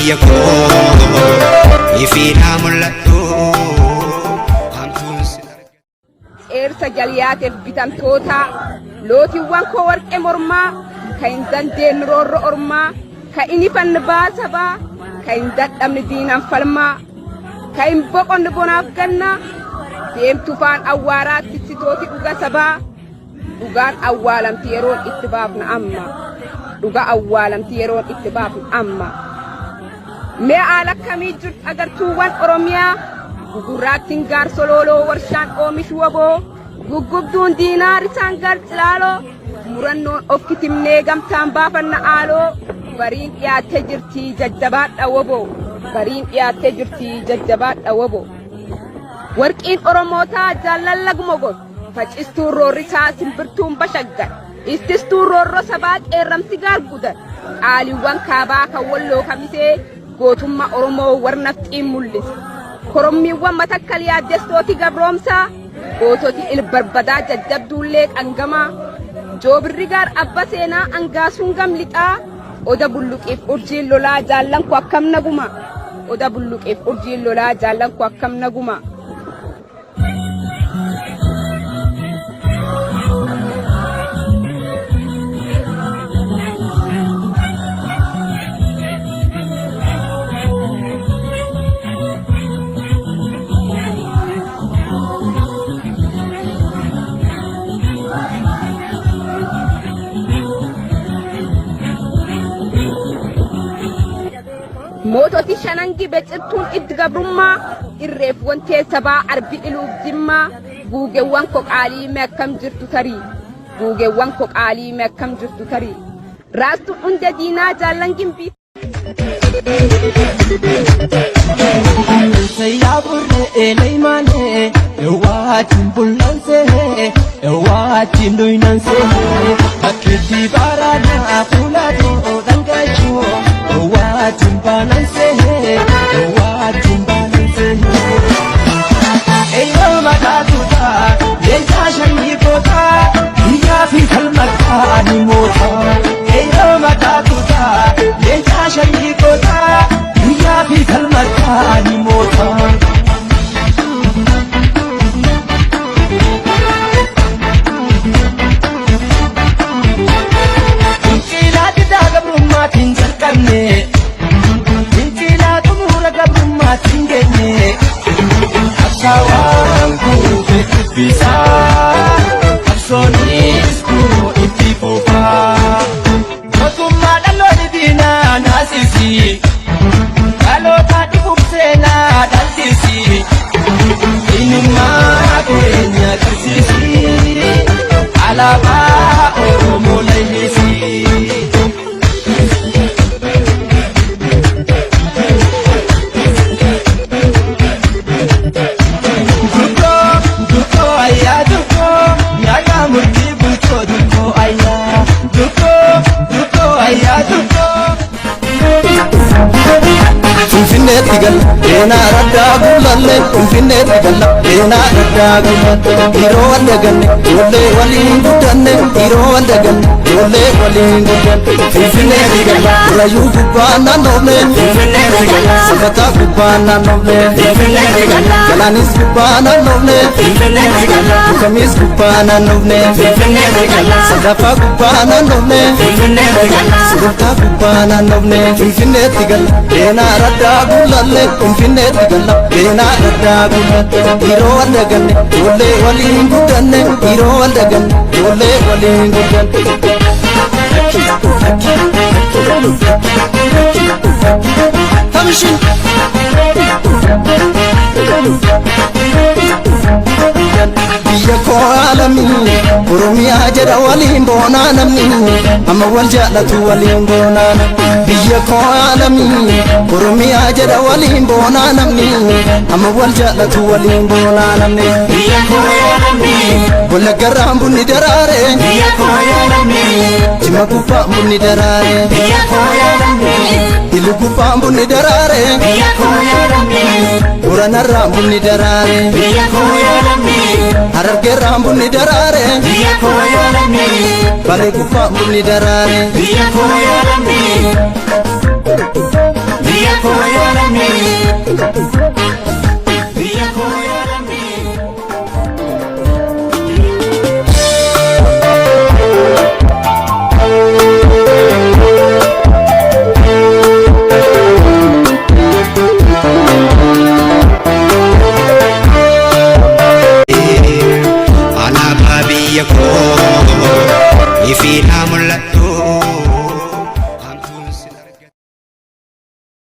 biyyako ifina mul'attu eersa jaliyaatiif bitamtoota lootiiwwan koo warqee mormaa kan hin dandeenye roorro ormaa kan inni fanni baasabaa kan hin dadhabne diinaan falmaa kan hin boqonne bonaaf ganna deemtu faan awwaaraatti sitooti dhuga sabaa dhugaan awwaalamti yeroon itti baafna amma dhuga awwaalamti yeroon itti baafna amma mee haala akkamii jirtu agartuuwwan oromiyaa gugurraattiin gaarsololoo warshaan oomishu waboo guggubduun diinaar isaan garcilaaloo murannoon of kitimnee gamtaan baafanna aaloo bariin dhiyaattee jirti jajjabaadha waboo bariin dhiyaattee jirti jajjabaadha waboo warqiin oromootaa jaalallaguma gon facistuun roorrisaa simbirtuun bashaggan ististuun roorro sabaa qeerramsi gaargudan qaaliiwwan kaabaa kan walloo kamisee gootummaa oromoo warnafxiin mul'ise korommiiwwan matakkal yaaddestooti gabroomsaa goototi ilbarbadaa jajjabduullee qangamaa joobirrigaar abba seenaa angaasuun gamlixaa oda bulluqiif urjiin lolaa jaallanku akkam naguma oda bulluqiif urjiin lolaa jaallanku akkam naguma moototi shanangi becirtuun itti gabrummaa irreef wantee sabaa arbi iluuf jimmaa guugeewwan koqaalii meekkam jirtu tarii guugeewwan koqaalii meekkam jirtu tarii raastuun hunda diinaa jaallangiin bii Sayyaburre eleimane ewaatin bullanse ewaatin doinanse akiti barana fulado dangacho ewaatin bananse ewaatin bananse eyo matatuta yenta shayikota iya fi kalmata animota eyo matatuta yenta shayikota iya fi kalmata animota Sawanku bisa Absonis ku iti popa Kotuma dalo di dina nasisi Kalau tadi kupsena daltisi Inuma kuenya tersisi Alaba oromo lainisi Infinite gal, ena radda gulalle. Infinite gal, ena radda gulalle. Hiro wale ganne, ole walin gudanne. Hiro wale ganne, ole walin gudanne. Infinite gal, rayu gubana noble. Infinite gal, sabata gubana noble. Infinite gal, galanis gubana noble. Infinite gal, kamis gubana noble. Infinite gal, sadafa gubana noble. Infinite gal, sadafa gubana noble. Infinite gal, ena radda gulalle. Infinite gal, ena radda gulalle. Hiro wale ganne, ole walin gudanne. Hiro wale ganne, ole walin gudanne. Tamshin biyya koo alamii oromiyaa jedha waliin boonaa namni amma wal jaallatu waliin boonaa biyya koo alamii oromiyaa jedha waliin boonaa namni amma wal jaallatu waliin boonaa namni biyya koo alamii wallaggarraan bunni daraare biyya koo alamii jimma gubbaa bunni daraare biyya koo alamii ilu gubbaa bunni daraare biyya koo alamii uranarraan bunni daraare biyya koo alamii harargeerraan bunni daraare biyya koo alamii balee gubbaa bunni daraare biyya koo alamii biyya koo biyya koo ifiidhaa mul'adhu